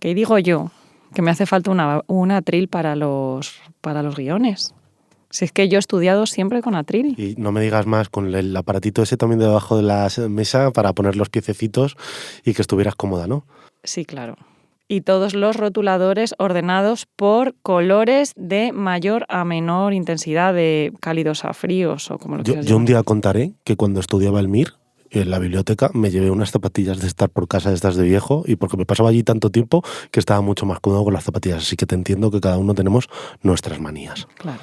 ¿Qué digo yo? Que me hace falta un atril para los guiones. Si es que yo he estudiado siempre con atril. Y no me digas más, con el aparatito ese también debajo de la mesa para poner los piececitos y que estuvieras cómoda, ¿no? Sí, claro. Y todos los rotuladores ordenados por colores de mayor a menor intensidad, de cálidos a fríos o como lo quieras Yo un llamar. día contaré que cuando estudiaba el MIR, en la biblioteca, me llevé unas zapatillas de estar por casa de estas de viejo y porque me pasaba allí tanto tiempo que estaba mucho más cómodo con las zapatillas. Así que te entiendo que cada uno tenemos nuestras manías. Claro.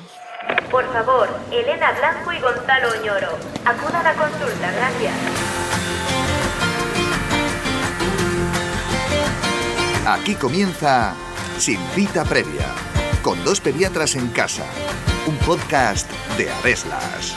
Por favor, Elena Blanco y Gonzalo Oñoro, acudan a consulta, gracias. Aquí comienza Sin Cita Previa, con dos pediatras en casa, un podcast de Aveslas.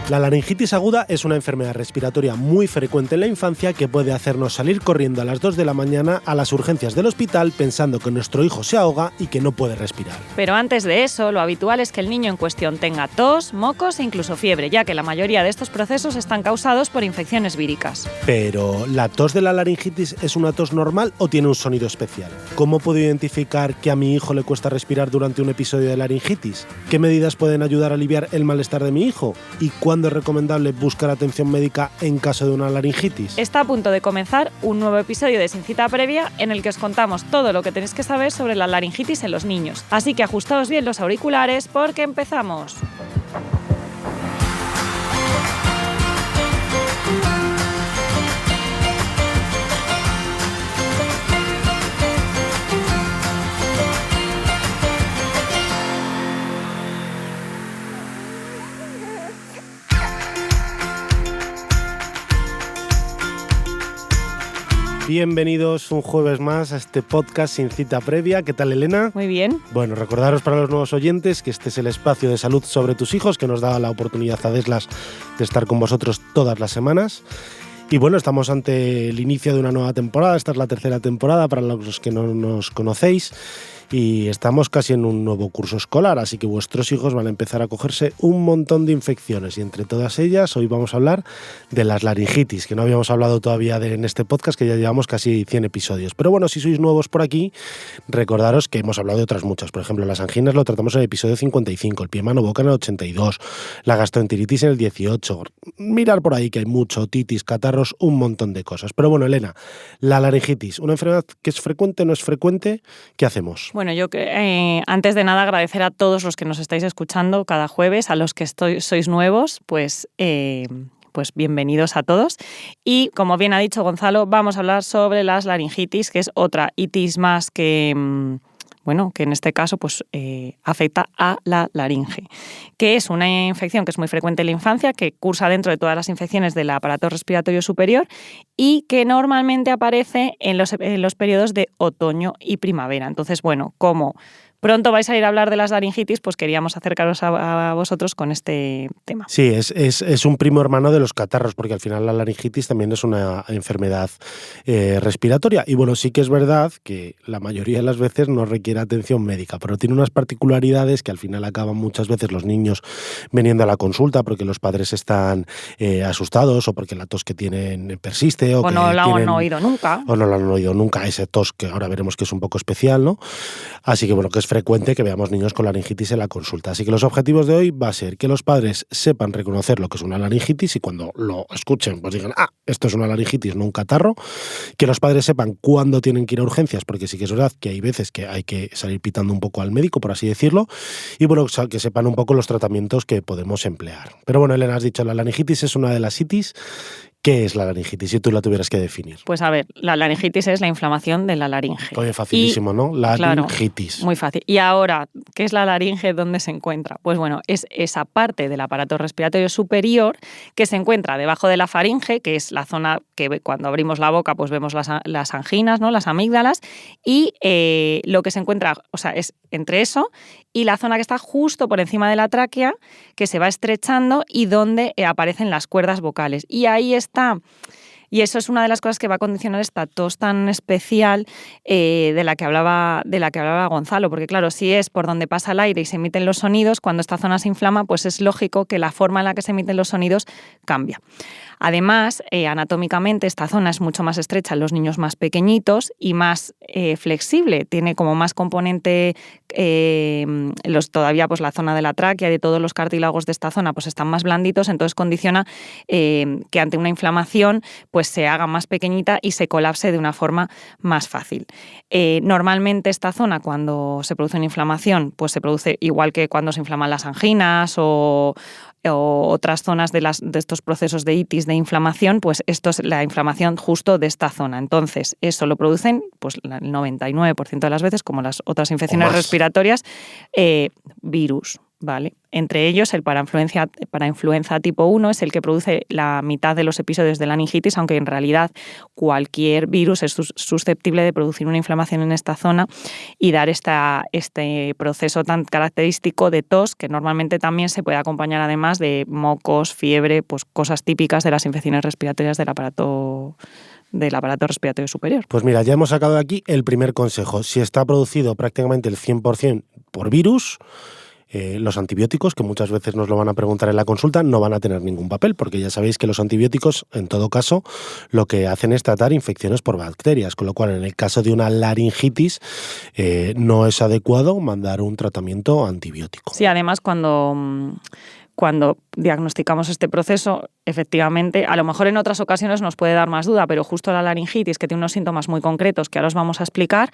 La laringitis aguda es una enfermedad respiratoria muy frecuente en la infancia que puede hacernos salir corriendo a las 2 de la mañana a las urgencias del hospital pensando que nuestro hijo se ahoga y que no puede respirar. Pero antes de eso, lo habitual es que el niño en cuestión tenga tos, mocos e incluso fiebre, ya que la mayoría de estos procesos están causados por infecciones víricas. Pero, ¿la tos de la laringitis es una tos normal o tiene un sonido especial? ¿Cómo puedo identificar que a mi hijo le cuesta respirar durante un episodio de laringitis? ¿Qué medidas pueden ayudar a aliviar el malestar de mi hijo? ¿Y cuándo es recomendable buscar atención médica en caso de una laringitis? Está a punto de comenzar un nuevo episodio de Sin Cita Previa en el que os contamos todo lo que tenéis que saber sobre la laringitis en los niños. Así que ajustaos bien los auriculares porque empezamos. Bienvenidos un jueves más a este podcast Sin Cita Previa. ¿Qué tal, Elena? Muy bien. Bueno, recordaros para los nuevos oyentes que este es el espacio de salud sobre tus hijos que nos da la oportunidad a Aveslas de estar con vosotros todas las semanas. Y bueno, estamos ante el inicio de una nueva temporada. Esta es la tercera temporada para los que no nos conocéis. Y estamos casi en un nuevo curso escolar, así que vuestros hijos van a empezar a cogerse un montón de infecciones y entre todas ellas hoy vamos a hablar de las laringitis, que no habíamos hablado todavía en este podcast, que ya llevamos casi 100 episodios. Pero bueno, si sois nuevos por aquí, recordaros que hemos hablado de otras muchas. Por ejemplo, las anginas lo tratamos en el episodio 55, el pie mano boca en el 82, la gastroenteritis en el 18. Mirar por ahí que hay mucho, otitis, catarros, un montón de cosas. Pero bueno, Elena, la laringitis, ¿una enfermedad que es frecuente o no es frecuente? ¿Qué hacemos? Bueno, yo antes de nada agradecer a todos los que nos estáis escuchando cada jueves, a los que sois nuevos, pues bienvenidos a todos. Y como bien ha dicho Gonzalo, vamos a hablar sobre las laringitis, que es otra itis más que en este caso pues, afecta a la laringe, que es una infección que es muy frecuente en la infancia, que cursa dentro de todas las infecciones del aparato respiratorio superior y que normalmente aparece en los periodos de otoño y primavera. Entonces, bueno, como pronto vais a ir a hablar de las laringitis, pues queríamos acercaros a vosotros con este tema. Sí, es un primo hermano de los catarros, porque al final la laringitis también es una enfermedad respiratoria. Y bueno, sí que es verdad que la mayoría de las veces no requiere atención médica, pero tiene unas particularidades que al final acaban muchas veces los niños viniendo a la consulta porque los padres están asustados o porque la tos que tienen persiste. O que no la han oído nunca. O no la han oído nunca, ese tos que ahora veremos que es un poco especial, ¿no? Así que bueno, que es frecuente que veamos niños con laringitis en la consulta. Así que los objetivos de hoy va a ser que los padres sepan reconocer lo que es una laringitis y cuando lo escuchen pues digan, esto es una laringitis, no un catarro. Que los padres sepan cuándo tienen que ir a urgencias, porque sí que es verdad que hay veces que hay que salir pitando un poco al médico, por así decirlo. Y bueno, que sepan un poco los tratamientos que podemos emplear. Pero bueno, Elena, has dicho, la laringitis es una de las itis. ¿Qué es la laringitis si tú la tuvieras que definir? Pues a ver, la laringitis es la inflamación de la laringe. Oye, facilísimo, ¿no? Laringitis. Claro, muy fácil. Y ahora, ¿qué es la laringe? ¿Dónde se encuentra? Pues bueno, es esa parte del aparato respiratorio superior que se encuentra debajo de la faringe, que es la zona que cuando abrimos la boca pues vemos las anginas, ¿no? Las amígdalas, y lo que se encuentra, o sea, es entre eso y la zona que está justo por encima de la tráquea, que se va estrechando y donde aparecen las cuerdas vocales. Y ahí está Y eso es una de las cosas que va a condicionar esta tos tan especial de la que hablaba Gonzalo, porque claro, si es por donde pasa el aire y se emiten los sonidos, cuando esta zona se inflama, pues es lógico que la forma en la que se emiten los sonidos cambia. Además, anatómicamente esta zona es mucho más estrecha en los niños más pequeñitos y más flexible, tiene como más componente, todavía pues la zona de la tráquea y de todos los cartílagos de esta zona pues están más blanditos, entonces condiciona que ante una inflamación pues se haga más pequeñita y se colapse de una forma más fácil. Normalmente esta zona, cuando se produce una inflamación, pues se produce igual que cuando se inflaman las anginas o otras zonas de estos procesos de itis, de inflamación, pues esto es la inflamación justo de esta zona. Entonces, eso lo producen pues el 99% de las veces, como las otras infecciones respiratorias, virus. ¿Vale? Entre ellos, el parainfluenza tipo 1 es el que produce la mitad de los episodios de laringitis, aunque en realidad cualquier virus es susceptible de producir una inflamación en esta zona y dar este proceso tan característico de tos, que normalmente también se puede acompañar además de mocos, fiebre, pues cosas típicas de las infecciones respiratorias del aparato respiratorio superior. Pues mira, ya hemos sacado de aquí el primer consejo. Si está producido prácticamente el 100% por virus, los antibióticos, que muchas veces nos lo van a preguntar en la consulta, no van a tener ningún papel, porque ya sabéis que los antibióticos, en todo caso, lo que hacen es tratar infecciones por bacterias, con lo cual en el caso de una laringitis no es adecuado mandar un tratamiento antibiótico. Sí, además cuando diagnosticamos este proceso, efectivamente, a lo mejor en otras ocasiones nos puede dar más duda, pero justo la laringitis, que tiene unos síntomas muy concretos que ahora os vamos a explicar,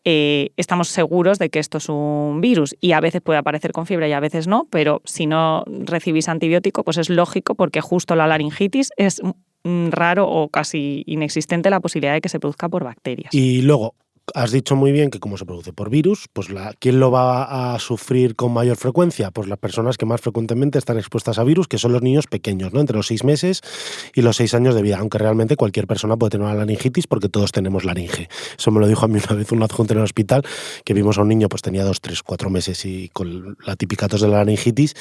estamos seguros de que esto es un virus y a veces puede aparecer con fiebre y a veces no, pero si no recibís antibiótico, pues es lógico, porque justo la laringitis es raro o casi inexistente la posibilidad de que se produzca por bacterias. Y luego, has dicho muy bien que como se produce por virus, pues ¿quién lo va a sufrir con mayor frecuencia? Pues las personas que más frecuentemente están expuestas a virus, que son los niños pequeños, ¿no? Entre los 6 meses y los 6 años de vida, aunque realmente cualquier persona puede tener una laringitis porque todos tenemos laringe. Eso me lo dijo a mí una vez un adjunto en el hospital, que vimos a un niño, pues tenía 2, 3, 4 meses y con la típica tos de la laringitis,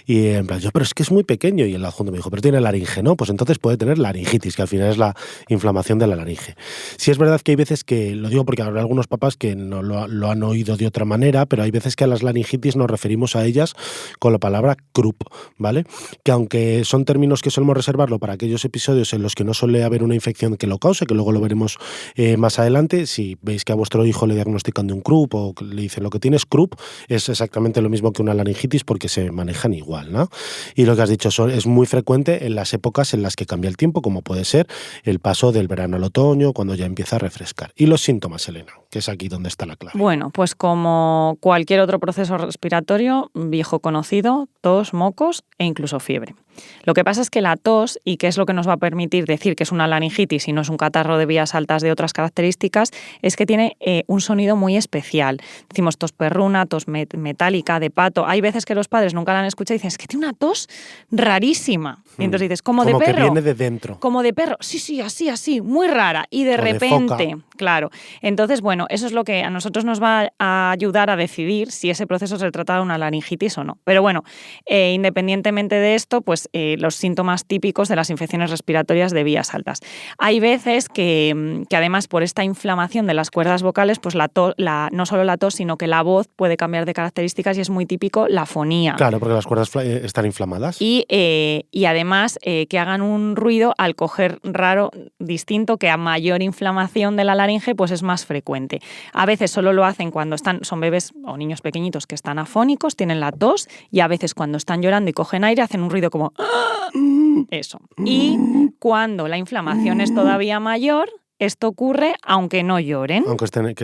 y en plan, pero es que es muy pequeño, y el adjunto me dijo, pero tiene laringe, ¿no? Pues entonces puede tener laringitis, que al final es la inflamación de la laringe. Sí es verdad que hay veces que, lo digo porque habrá algunos papás que no lo han oído de otra manera, pero hay veces que a las laringitis nos referimos a ellas con la palabra croup, ¿vale? Que aunque son términos que solemos reservarlo para aquellos episodios en los que no suele haber una infección que lo cause, que luego lo veremos más adelante, si veis que a vuestro hijo le diagnostican de un croup o le dicen lo que tienes croup, es exactamente lo mismo que una laringitis porque se manejan igual, ¿no? Y lo que has dicho es muy frecuente en las épocas en las que cambia el tiempo, como puede ser el paso del verano al otoño, cuando ya empieza a refrescar. Y los síntomas, Elena, que es aquí donde está la clave. Bueno, pues como cualquier otro proceso respiratorio, viejo conocido, tos, mocos e incluso fiebre. Lo que pasa es que la tos, y que es lo que nos va a permitir decir que es una laringitis y no es un catarro de vías altas de otras características, es que tiene un sonido muy especial. Decimos tos perruna, tos metálica, de pato. Hay veces que los padres nunca la han escuchado y dicen, es que tiene una tos rarísima. Y entonces dices, ¿como de perro? Como que viene de dentro. Como de perro. Sí, así, muy rara. Y de repente, claro. Entonces, bueno, eso es lo que a nosotros nos va a ayudar a decidir si ese proceso se trata de una laringitis o no. Pero bueno, independientemente de esto, pues los síntomas típicos de las infecciones respiratorias de vías altas. Hay veces que además por esta inflamación de las cuerdas vocales, pues no solo la tos, sino que la voz puede cambiar de características y es muy típico la fonía. Claro, porque las cuerdas están inflamadas. Y además que hagan un ruido al coger raro, distinto, que a mayor inflamación de la laringe, pues es más frecuente. A veces solo lo hacen cuando son bebés o niños pequeñitos que están afónicos, tienen la tos, y a veces cuando están llorando y cogen aire hacen un ruido como eso. Y cuando la inflamación es todavía mayor, esto ocurre aunque no lloren.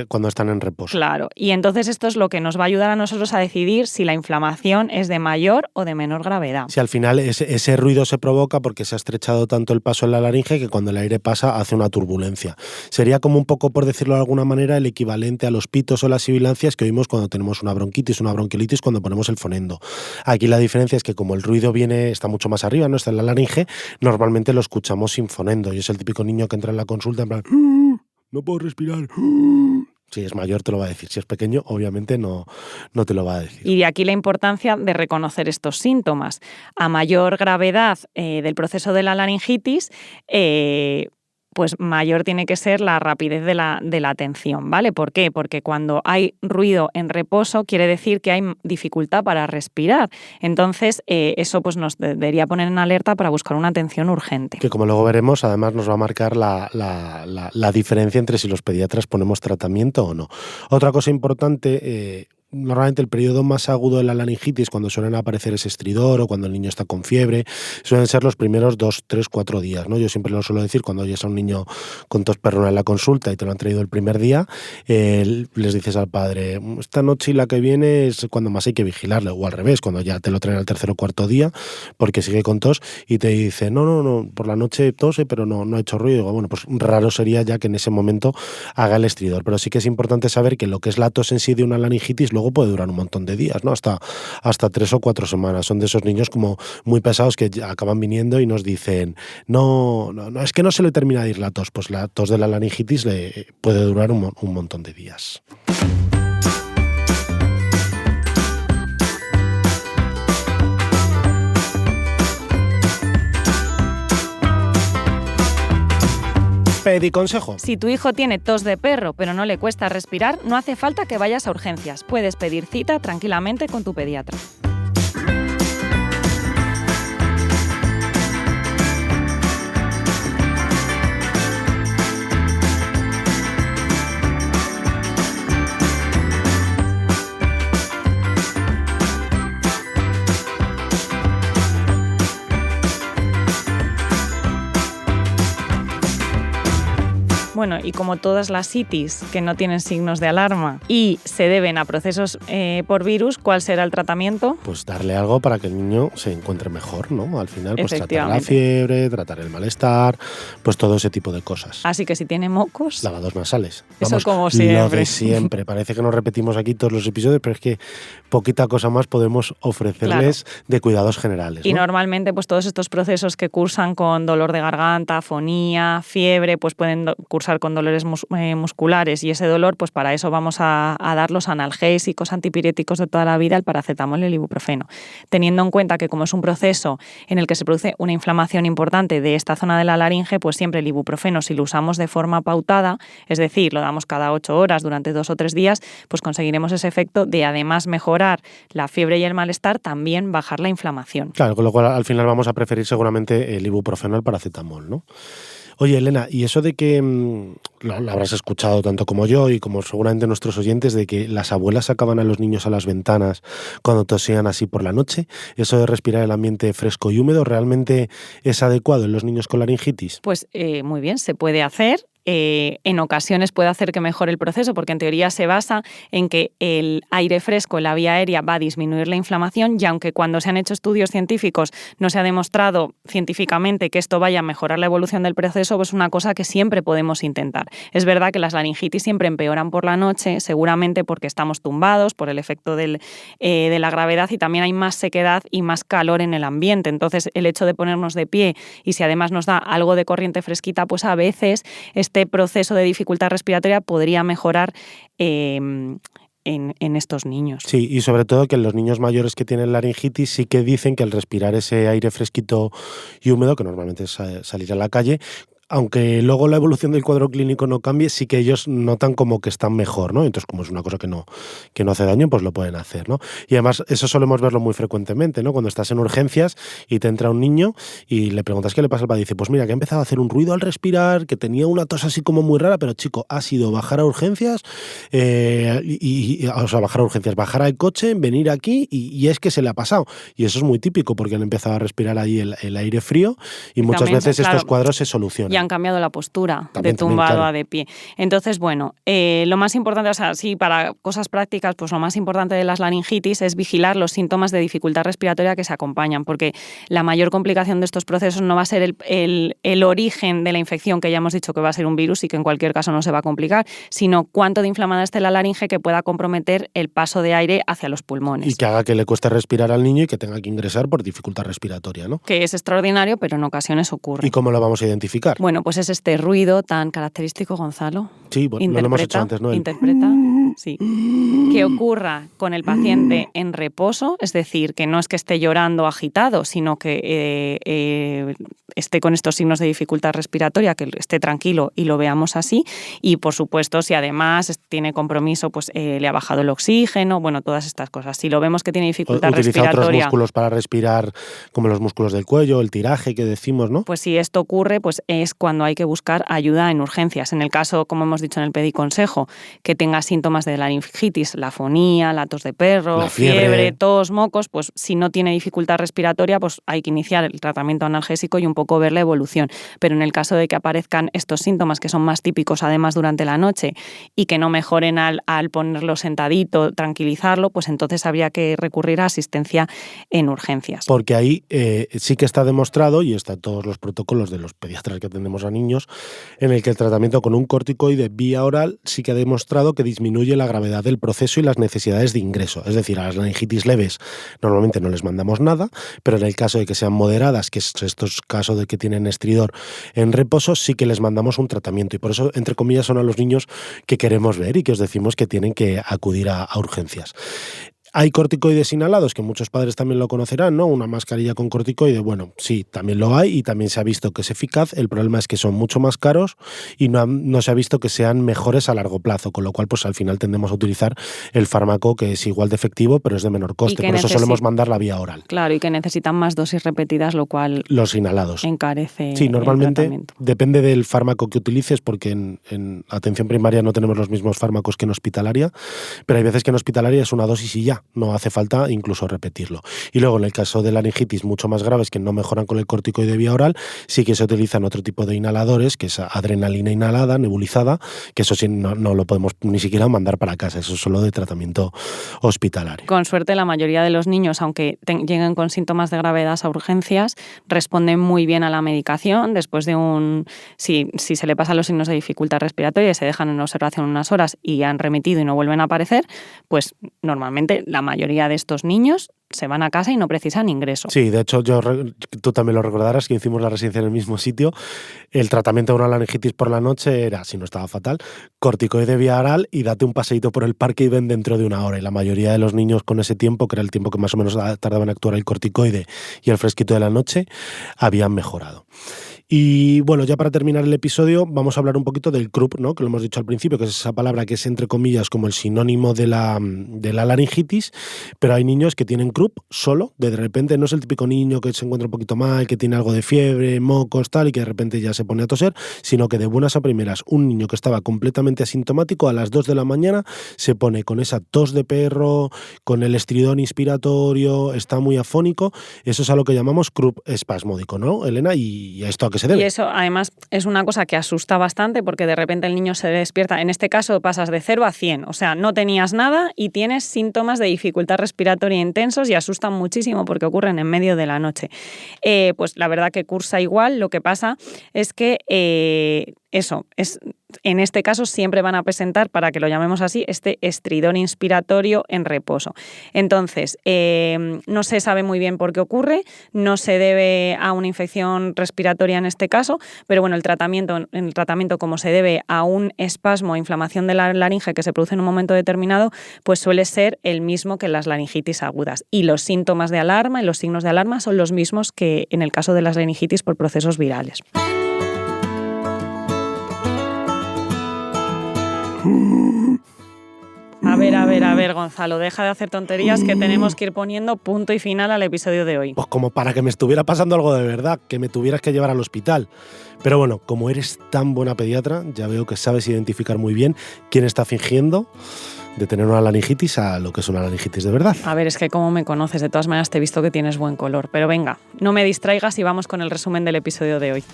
Cuando están en reposo. Claro. Y entonces esto es lo que nos va a ayudar a nosotros a decidir si la inflamación es de mayor o de menor gravedad. Si al final ese ruido se provoca porque se ha estrechado tanto el paso en la laringe que cuando el aire pasa hace una turbulencia. Sería como un poco, por decirlo de alguna manera, el equivalente a los pitos o las sibilancias que oímos cuando tenemos una bronquitis, una bronquiolitis, cuando ponemos el fonendo. Aquí la diferencia es que como el ruido está mucho más arriba, no está en la laringe, normalmente lo escuchamos sin fonendo. Y es el típico niño que entra en la consulta en plan, no puedo respirar. Si es mayor te lo va a decir, si es pequeño obviamente no te lo va a decir. Y de aquí la importancia de reconocer estos síntomas. A mayor gravedad del proceso de la laringitis, pues mayor tiene que ser la rapidez de la atención, ¿vale? ¿Por qué? Porque cuando hay ruido en reposo quiere decir que hay dificultad para respirar. Entonces, eso pues nos debería poner en alerta para buscar una atención urgente. Que como luego veremos, además nos va a marcar la diferencia entre si los pediatras ponemos tratamiento o no. Otra cosa importante, normalmente el periodo más agudo de la laringitis, cuando suelen aparecer ese estridor o cuando el niño está con fiebre, suelen ser los primeros 2, 3, 4 días, ¿no? Yo siempre lo suelo decir, cuando oyes a un niño con tos perrona en la consulta y te lo han traído el primer día, les dices al padre, esta noche y la que viene es cuando más hay que vigilarle, o al revés, cuando ya te lo traen al tercer o cuarto día, porque sigue con tos y te dice, no, por la noche tose, pero no ha hecho ruido. Digo, bueno, pues raro sería ya que en ese momento haga el estridor, pero sí que es importante saber que lo que es la tos en sí de una laringitis luego puede durar un montón de días, ¿no? Hasta 3 o 4 semanas. Son de esos niños como muy pesados que acaban viniendo y nos dicen, no, es que no se le termina de ir la tos. Pues la tos de la laringitis le puede durar un montón de días. Pediconsejo. Si tu hijo tiene tos de perro pero no le cuesta respirar, no hace falta que vayas a urgencias. Puedes pedir cita tranquilamente con tu pediatra. Bueno, y como todas las itis que no tienen signos de alarma y se deben a procesos por virus, ¿cuál será el tratamiento? Pues darle algo para que el niño se encuentre mejor, ¿no? Al final, pues tratar la fiebre, tratar el malestar, pues todo ese tipo de cosas. Así que si tiene mocos... Lavados nasales. Eso como siempre. Lo de siempre. Parece que nos repetimos aquí todos los episodios, pero es que poquita cosa más podemos ofrecerles de cuidados generales, ¿no? Y normalmente, pues todos estos procesos que cursan con dolor de garganta, afonía, fiebre, pues pueden cursar con dolores musculares, y ese dolor, pues para eso vamos a dar los analgésicos, antipiréticos de toda la vida, el paracetamol y el ibuprofeno. Teniendo en cuenta que como es un proceso en el que se produce una inflamación importante de esta zona de la laringe, pues siempre el ibuprofeno, si lo usamos de forma pautada, es decir, lo damos cada 8 horas durante 2 o 3 días, pues conseguiremos ese efecto de, además mejorar la fiebre y el malestar, también bajar la inflamación. Claro, con lo cual al final vamos a preferir seguramente el ibuprofeno al paracetamol, ¿no? Oye, Elena, y eso de que lo habrás escuchado tanto como yo y como seguramente nuestros oyentes, de que las abuelas sacaban a los niños a las ventanas cuando tosían así por la noche, eso de respirar el ambiente fresco y húmedo, ¿realmente es adecuado en los niños con laringitis? Pues muy bien, se puede hacer. En ocasiones puede hacer que mejore el proceso, porque en teoría se basa en que el aire fresco en la vía aérea va a disminuir la inflamación, y aunque cuando se han hecho estudios científicos no se ha demostrado científicamente que esto vaya a mejorar la evolución del proceso, pues es una cosa que siempre podemos intentar. Es verdad que las laringitis siempre empeoran por la noche, seguramente porque estamos tumbados, por el efecto de la gravedad, y también hay más sequedad y más calor en el ambiente. Entonces, el hecho de ponernos de pie, y si además nos da algo de corriente fresquita, pues a veces este proceso de dificultad respiratoria podría mejorar en estos niños. Sí, y sobre todo que los niños mayores que tienen laringitis sí que dicen que al respirar ese aire fresquito y húmedo, que normalmente es salir a la calle, aunque luego la evolución del cuadro clínico no cambie, sí que ellos notan como que están mejor, ¿no? Entonces, como es una cosa que no hace daño, pues lo pueden hacer, ¿no? Y además, eso solemos verlo muy frecuentemente, ¿no? Cuando estás en urgencias y te entra un niño y le preguntas qué le pasa al padre, dice, pues mira, que ha empezado a hacer un ruido al respirar, que tenía una tos así como muy rara, pero chico, ha sido bajar a urgencias, bajar al coche, venir aquí y es que se le ha pasado. Y eso es muy típico, porque han empezado a respirar ahí el aire frío y muchas también, veces claro, estos cuadros se solucionan. Y han cambiado la postura También, de tumbado claro. a de pie. Entonces, bueno, lo más importante, o sea, sí, para cosas prácticas, pues lo más importante de las laringitis es vigilar los síntomas de dificultad respiratoria que se acompañan, porque la mayor complicación de estos procesos no va a ser el origen de la infección, que ya hemos dicho que va a ser un virus y que en cualquier caso no se va a complicar, sino cuánto de inflamada esté la laringe, que pueda comprometer el paso de aire hacia los pulmones. Y que haga que le cueste respirar al niño y que tenga que ingresar por dificultad respiratoria, ¿no? Que es extraordinario, pero en ocasiones ocurre. ¿Y cómo lo vamos a identificar? Bueno, pues es este ruido tan característico, Gonzalo. Sí, bueno, lo hemos hecho antes, ¿no? Interpreta. Sí. Que ocurra con el paciente en reposo, es decir, que no es que esté llorando agitado, sino que esté con estos signos de dificultad respiratoria, que esté tranquilo y lo veamos así. Y, por supuesto, si además tiene compromiso, pues le ha bajado el oxígeno, bueno, todas estas cosas. Si lo vemos que tiene dificultad respiratoria... Utiliza otros músculos para respirar, como los músculos del cuello, el tiraje que decimos, ¿no? Pues si esto ocurre, pues es cuando hay que buscar ayuda en urgencias. En el caso, como hemos dicho en el pediconsejo, que tenga síntomas de laringitis, la afonía, la tos de perro, la fiebre, tos, mocos, pues si no tiene dificultad respiratoria, pues hay que iniciar el tratamiento analgésico y un poco ver la evolución. Pero en el caso de que aparezcan estos síntomas que son más típicos además durante la noche y que no mejoren al ponerlo sentadito, tranquilizarlo, pues entonces habría que recurrir a asistencia en urgencias. Porque ahí sí que está demostrado, y está en todos los protocolos de los pediatras que atendemos a niños, en el que el tratamiento con un corticoide vía oral sí que ha demostrado que disminuye la gravedad del proceso y las necesidades de ingreso. Es decir, a las laringitis leves normalmente no les mandamos nada, pero en el caso de que sean moderadas, que es estos casos de que tienen estridor en reposo, sí que les mandamos un tratamiento. Y por eso, entre comillas, son a los niños que queremos ver y que os decimos que tienen que acudir a urgencias. Hay corticoides inhalados, que muchos padres también lo conocerán, ¿no? Una mascarilla con corticoide, bueno, sí, también lo hay y también se ha visto que es eficaz. El problema es que son mucho más caros y no se ha visto que sean mejores a largo plazo, con lo cual pues al final tendemos a utilizar el fármaco que es igual de efectivo, pero es de menor coste. Por eso solemos mandar la vía oral. Claro, y que necesitan más dosis repetidas, lo cual los inhalados encarece. Sí, normalmente depende del fármaco que utilices, porque en atención primaria no tenemos los mismos fármacos que en hospitalaria, pero hay veces que en hospitalaria es una dosis y ya. No hace falta incluso repetirlo. Y luego en el caso de laringitis mucho más graves que no mejoran con el corticoide vía oral, sí que se utilizan otro tipo de inhaladores, que es adrenalina inhalada, nebulizada, que eso sí no lo podemos ni siquiera mandar para casa, eso es solo de tratamiento hospitalario. Con suerte la mayoría de los niños, aunque lleguen con síntomas de gravedad a urgencias, responden muy bien a la medicación. Después de si se le pasan los signos de dificultad respiratoria y se dejan en observación unas horas y han remitido y no vuelven a aparecer, pues normalmente la mayoría de estos niños se van a casa y no precisan ingreso. Sí, de hecho, tú también lo recordarás, que hicimos la residencia en el mismo sitio. El tratamiento de una laringitis por la noche era, si no estaba fatal, corticoide vía oral y date un paseíto por el parque y ven dentro de una hora. Y la mayoría de los niños con ese tiempo, que era el tiempo que más o menos tardaba en actuar el corticoide y el fresquito de la noche, habían mejorado. Y bueno, ya para terminar el episodio vamos a hablar un poquito del croup, ¿no? Que lo hemos dicho al principio, que es esa palabra que es entre comillas como el sinónimo de la laringitis, pero hay niños que tienen croup solo, de repente no es el típico niño que se encuentra un poquito mal, que tiene algo de fiebre, mocos, tal, y que de repente ya se pone a toser, sino que de buenas a primeras un niño que estaba completamente asintomático a las 2 de la mañana se pone con esa tos de perro, con el estridor inspiratorio, está muy afónico. Eso es a lo que llamamos croup espasmódico, ¿no, Elena? ¿Y a esto a qué se debe? Y eso además es una cosa que asusta bastante, porque de repente el niño se despierta. En este caso pasas de 0 a 100, o sea, no tenías nada y tienes síntomas de dificultad respiratoria intensos y asustan muchísimo porque ocurren en medio de la noche. Pues la verdad que cursa igual, lo que pasa es que en este caso siempre van a presentar, para que lo llamemos así, este estridor inspiratorio en reposo. Entonces, no se sabe muy bien por qué ocurre, no se debe a una infección respiratoria en este caso, pero bueno, el tratamiento como se debe a un espasmo o inflamación de la laringe que se produce en un momento determinado, pues suele ser el mismo que las laringitis agudas. Y los síntomas de alarma y los signos de alarma son los mismos que en el caso de las laringitis por procesos virales. A ver, Gonzalo, deja de hacer tonterías, que tenemos que ir poniendo punto y final al episodio de hoy. Pues como para que me estuviera pasando algo de verdad, que me tuvieras que llevar al hospital. Pero bueno, como eres tan buena pediatra, ya veo que sabes identificar muy bien quién está fingiendo de tener una laringitis a lo que es una laringitis de verdad. A ver, es que como me conoces, de todas maneras te he visto que tienes buen color. Pero venga, no me distraigas y vamos con el resumen del episodio de hoy.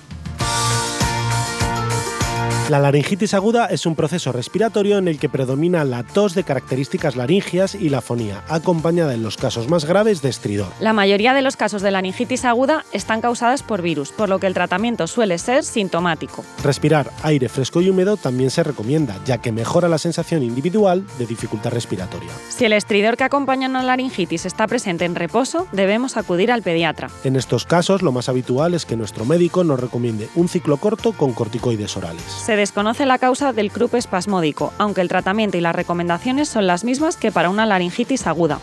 La laringitis aguda es un proceso respiratorio en el que predomina la tos de características laringias y la afonía, acompañada en los casos más graves de estridor. La mayoría de los casos de laringitis aguda están causadas por virus, por lo que el tratamiento suele ser sintomático. Respirar aire fresco y húmedo también se recomienda, ya que mejora la sensación individual de dificultad respiratoria. Si el estridor que acompaña a una laringitis está presente en reposo, debemos acudir al pediatra. En estos casos, lo más habitual es que nuestro médico nos recomiende un ciclo corto con corticoides orales. Se desconoce la causa del croup espasmódico, aunque el tratamiento y las recomendaciones son las mismas que para una laringitis aguda.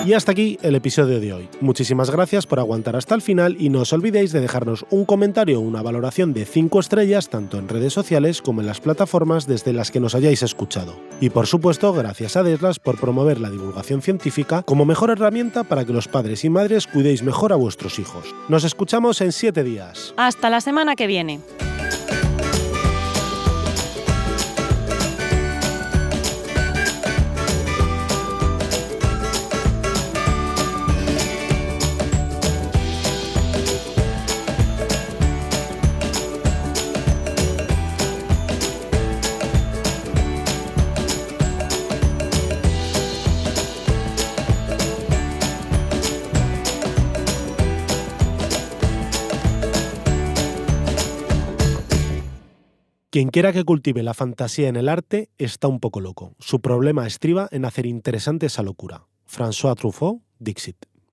Y hasta aquí el episodio de hoy. Muchísimas gracias por aguantar hasta el final y no os olvidéis de dejarnos un comentario o una valoración de 5 estrellas tanto en redes sociales como en las plataformas desde las que nos hayáis escuchado. Y por supuesto, gracias a Adeslas por promover la divulgación científica como mejor herramienta para que los padres y madres cuidéis mejor a vuestros hijos. Nos escuchamos en 7 días. Hasta la semana que viene. Quien quiera que cultive la fantasía en el arte está un poco loco. Su problema estriba en hacer interesante esa locura. François Truffaut, Dixit.